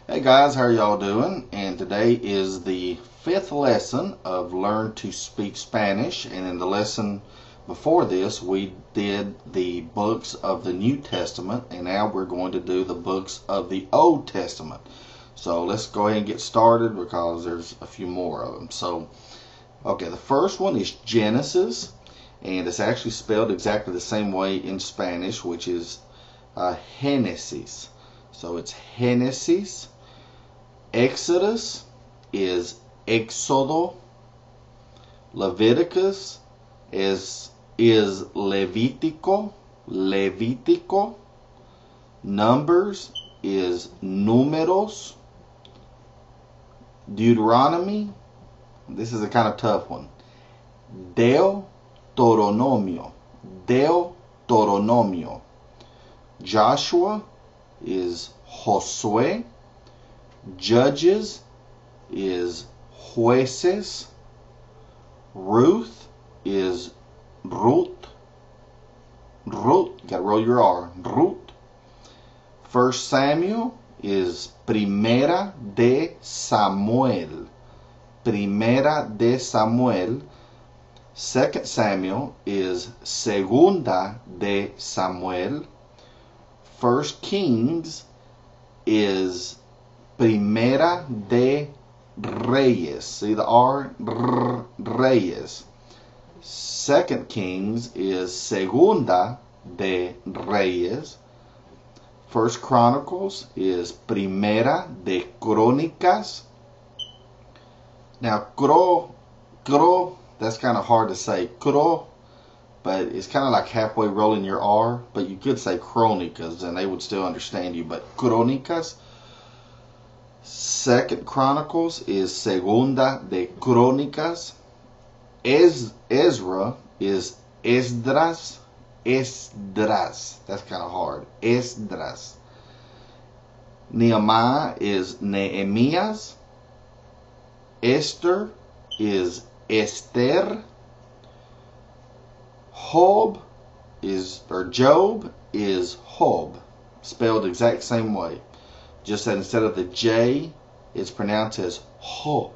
Hey guys, how are y'all doing? And today is the 5th lesson of Learn to Speak Spanish. And in the lesson before this, we did the books of the New Testament, and now we're going to do the books of the Old Testament. So let's go ahead and get started because there's a few more of them. So, okay, the first one is Genesis, and it's actually spelled exactly the same way in Spanish, which is Génesis. So it's Génesis. Exodus is Éxodo. Leviticus is Levítico. Numbers is Números. Deuteronomy, this is a kind of tough one, Deuteronomio. Joshua is Josué. Judges is Jueces. Ruth is Ruth. You gotta roll your R. Ruth. 1 Samuel is Primera de Samuel. 2 Samuel is Segunda de Samuel. 1 Kings is Primera de Reyes. See the R? Reyes. 2 Kings is Segunda de Reyes. 1 Chronicles is Primera de Crónicas. Now, cro, that's kind of hard to say. Cro, but it's kind of like halfway rolling your R. But you could say Crónicas and they would still understand you. But Crónicas. 2 Chronicles is Segunda de Crónicas. Ezra is Esdras. That's kind of hard. Esdras. Nehemiah is Nehemias. Esther is Esther. Job is Job, spelled the exact same way. Just that instead of the J, it's pronounced as Job.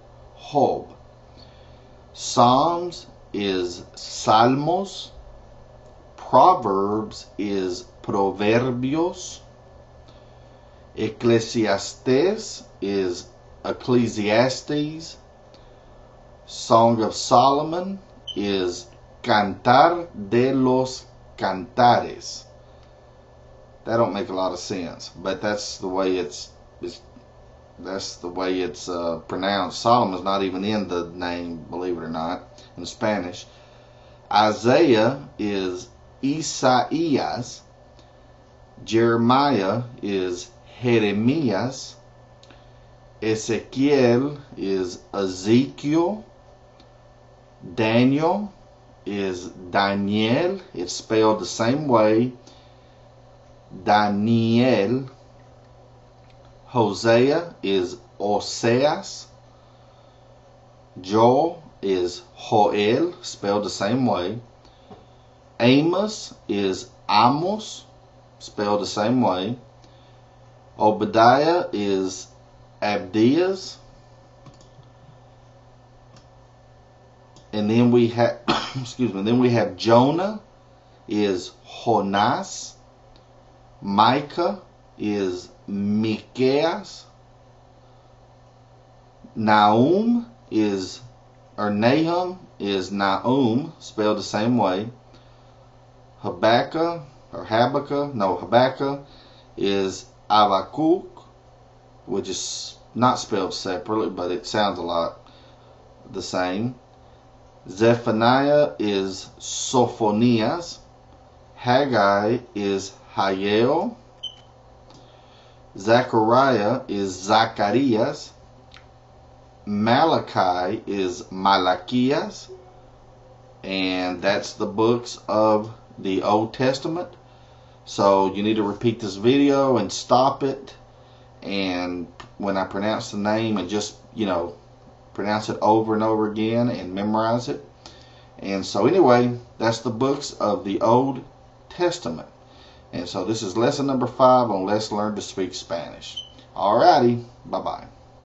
Psalms is Salmos. Proverbs is Proverbios. Ecclesiastes is Ecclesiastes. Song of Solomon is Cantar de los Cantares. That don't make a lot of sense, but that's the way it's pronounced. Solomon's not even in the name, believe it or not, in Spanish. Isaiah is Isaías. Jeremiah is Jeremías. Ezekiel is Ezekiel. Daniel is Daniel. It's spelled the same way. Daniel. Hosea is Oseas. Joel is Joel, spelled the same way. Amos is Amos, spelled the same way. Obadiah is Abdias. And then we have then we have Jonah is Jonas. Micah is Micheas. Nahum is Nahum, spelled the same way. Habakkuk is Habakkuk, which is not spelled separately, but it sounds a lot the same. Zephaniah is Sophonias. Haggai is Hayel. Zechariah is Zacharias. Malachi is Malachias. And that's the books of the Old Testament. So you need to repeat this video and stop it, and when I pronounce the name, and just pronounce it over and over again and memorize it. And so anyway, that's the books of the Old Testament. And so this is lesson number 5 on Let's Learn to Speak Spanish. Alrighty, bye-bye.